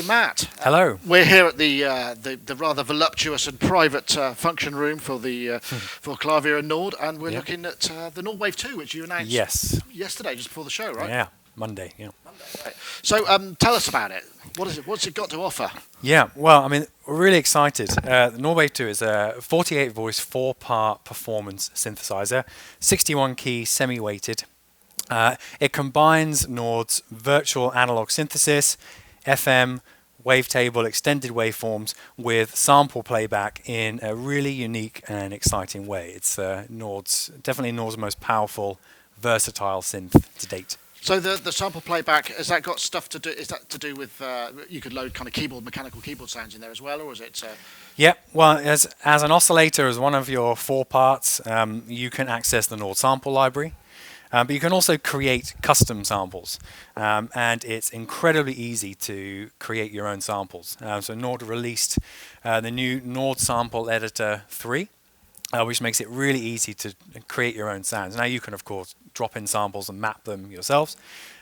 Matt. Hello. We're here at the rather voluptuous and private function room for the for Klavier and Nord, and we're looking at the Nord Wave 2, which you announced yesterday, just before the show, right? Yeah, Monday. Yeah. Monday, right. So tell us about it. What is it? What's it got to offer? Yeah. Well, I mean, we're really excited. The Nord Wave 2 is a 48-voice, 4-part performance synthesizer, 61-key, semi-weighted. It combines Nord's virtual analog synthesis, FM, wavetable, extended waveforms with sample playback in a really unique and exciting way. It's definitely Nord's most powerful, versatile synth to date. So the sample playback, has that got stuff to do? Is that to do with you could load kind of mechanical keyboard sounds in there as well, or is it? Yeah, well, as an oscillator, as one of your 4 parts, you can access the Nord sample library. But you can also create custom samples, and it's incredibly easy to create your own samples. So Nord released the new Nord Sample Editor 3, which makes it really easy to create your own sounds. Now you can, of course, drop in samples and map them yourselves,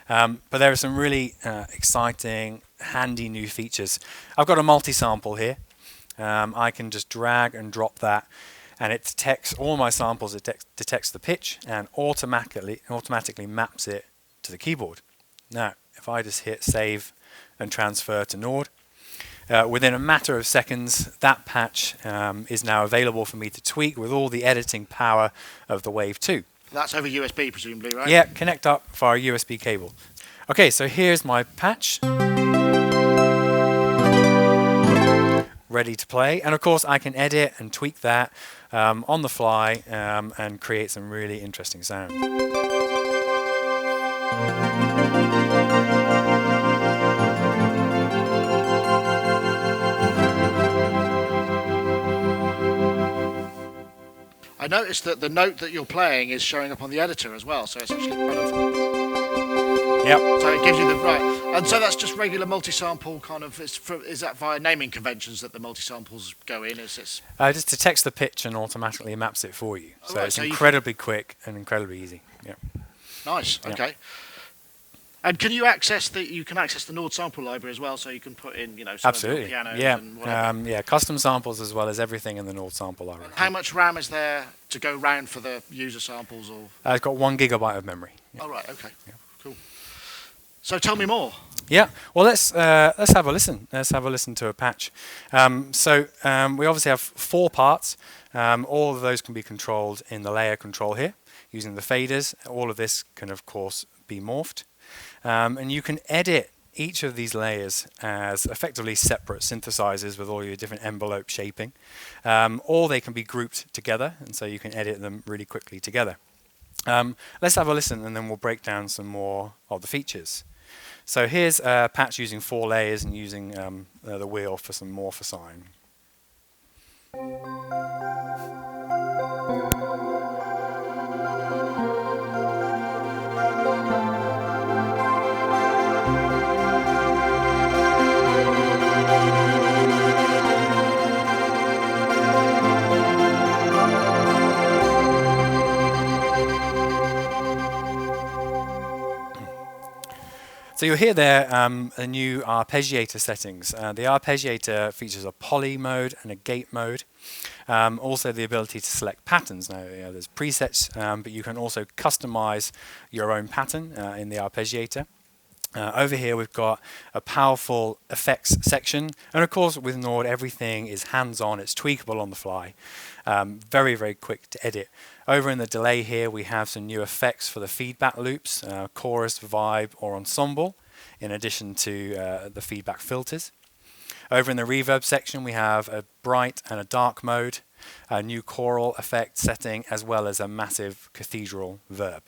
but there are some really exciting, handy new features. I've got a multi-sample here. I can just drag and drop that, and it detects all my samples. It detects the pitch and automatically maps it to the keyboard. Now, if I just hit save and transfer to Nord, within a matter of seconds, that patch is now available for me to tweak with all the editing power of the Wave 2. That's over USB, presumably, right? Yeah, connect up via USB cable. Okay, so here's my patch. Ready to play, and of course I can edit and tweak that on the fly and create some really interesting sound. I noticed that the note that you're playing is showing up on the editor as well, so it's actually kind of... Yep. So it gives you the right, and so that's just regular multi-sample kind of. Is that via naming conventions that the multi-samples go in? Is this? Just detects the pitch and automatically maps it for you. So it's incredibly quick and incredibly easy. Yeah. Nice. Okay. And can you access the Nord sample library as well, so you can put in some absolutely pianos and whatever. Custom samples as well as everything in the Nord sample library. And how much RAM is there to go round for the user samples? Or it's got 1 GB of memory. Yeah. Oh right. Okay. Yeah. Cool. So tell me more. Yeah, well let's have a listen. Let's have a listen to a patch. We obviously have 4 parts. All of those can be controlled in the layer control here using the faders. All of this can of course be morphed, and you can edit each of these layers as effectively separate synthesizers with all your different envelope shaping, or they can be grouped together, and so you can edit them really quickly together. Let's have a listen, and then we'll break down some more of the features. So here's a patch using 4 layers and using the wheel for some morphosine. So you'll hear there the new arpeggiator settings. The arpeggiator features a poly mode and a gate mode. Also the ability to select patterns. Now there's presets, but you can also customize your own pattern in the arpeggiator. Over here we've got a powerful effects section, and of course with Nord everything is hands-on, it's tweakable on the fly. Very, very quick to edit. Over in the delay here we have some new effects for the feedback loops, chorus, vibe or ensemble, in addition to the feedback filters. Over in the reverb section we have a bright and a dark mode, a new choral effect setting, as well as a massive cathedral verb.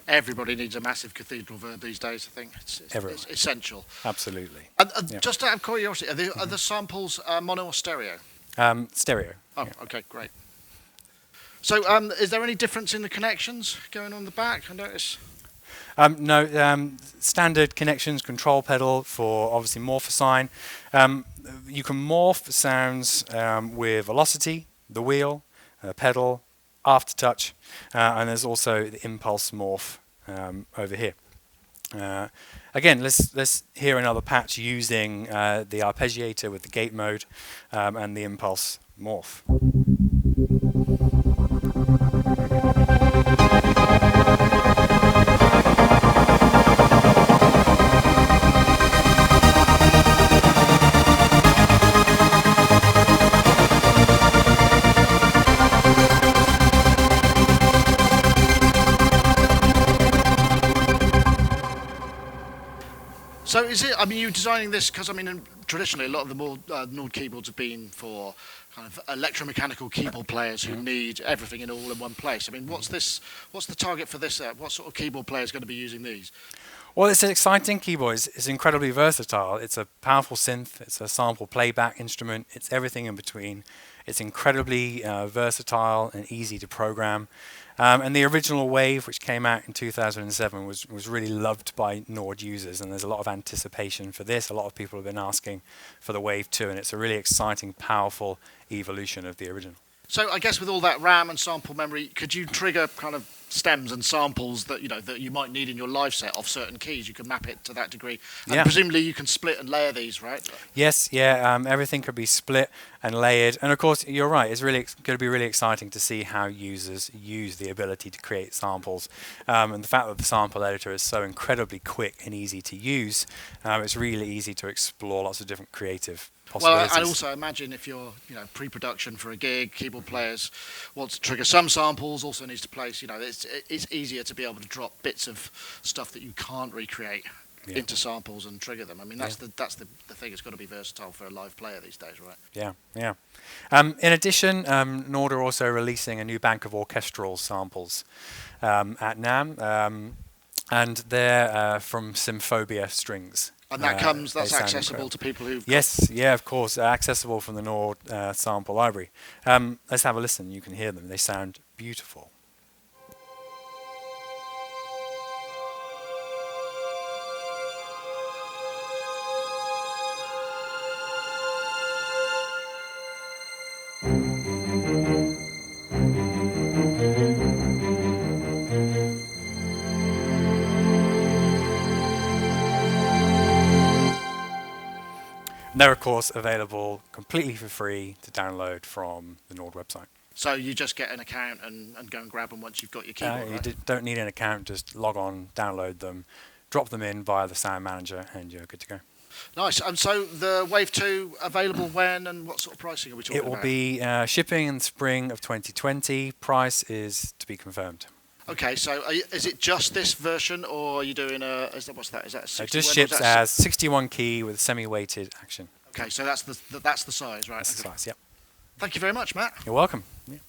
Everybody needs a massive cathedral verb these days, I think. It's essential. Absolutely. And just out of curiosity, are the samples mono or stereo? Stereo. Oh, okay, great. So is there any difference in the connections going on the back? I notice. No, standard connections, control pedal for obviously morphosine. You can morph sounds with velocity, the wheel, pedal, aftertouch, and there's also the impulse morph over here. Again, let's hear another patch using the arpeggiator with the gate mode and the impulse morph. So is it, I mean, you're designing this because, I mean, traditionally a lot of the more Nord keyboards have been for kind of electromechanical keyboard players who need everything in all in one place. I mean, what's the target for this? What sort of keyboard player is going to be using these? Well, it's an exciting keyboard. It's incredibly versatile. It's a powerful synth. It's a sample playback instrument. It's everything in between. It's incredibly versatile and easy to program. And the original Wave, which came out in 2007, was really loved by Nord users, and there's a lot of anticipation for this. A lot of people have been asking for the Wave 2, and it's a really exciting, powerful evolution of the original. So I guess with all that RAM and sample memory, could you trigger kind of stems and samples that you might need in your live set of certain keys? You can map it to that degree, and presumably you can split and layer these, right? Yes, everything could be split and layered, and of course you're right. It's really going to be really exciting to see how users use the ability to create samples, and the fact that the sample editor is so incredibly quick and easy to use. It's really easy to explore lots of different creative. Well, I also imagine if you're, pre-production for a gig, keyboard players want to trigger some samples, also needs to place, it's easier to be able to drop bits of stuff that you can't recreate into samples and trigger them. I mean, that's the thing. It's got to be versatile for a live player these days, right? Yeah. In addition, Nord are also releasing a new bank of orchestral samples at NAMM, and they're from Symphobia strings. And that's accessible to people who... Yes, of course, accessible from the Nord sample library. Let's have a listen. You can hear them. They sound beautiful. They're, of course, available completely for free to download from the Nord website. So you just get an account and go and grab them once you've got your keyboard, right? You don't need an account. Just log on, download them, drop them in via the Sound Manager, and you're good to go. Nice. And so the Wave 2 available when, and what sort of pricing are we talking about? It will be shipping in the spring of 2020. Price is to be confirmed. Okay, so is it just this version, or are you doing what's that? Is that a 61? It just ships as 61 key with semi-weighted action. Okay, so that's the size, right? That's the size, yep. Thank you very much, Matt. You're welcome. Yeah.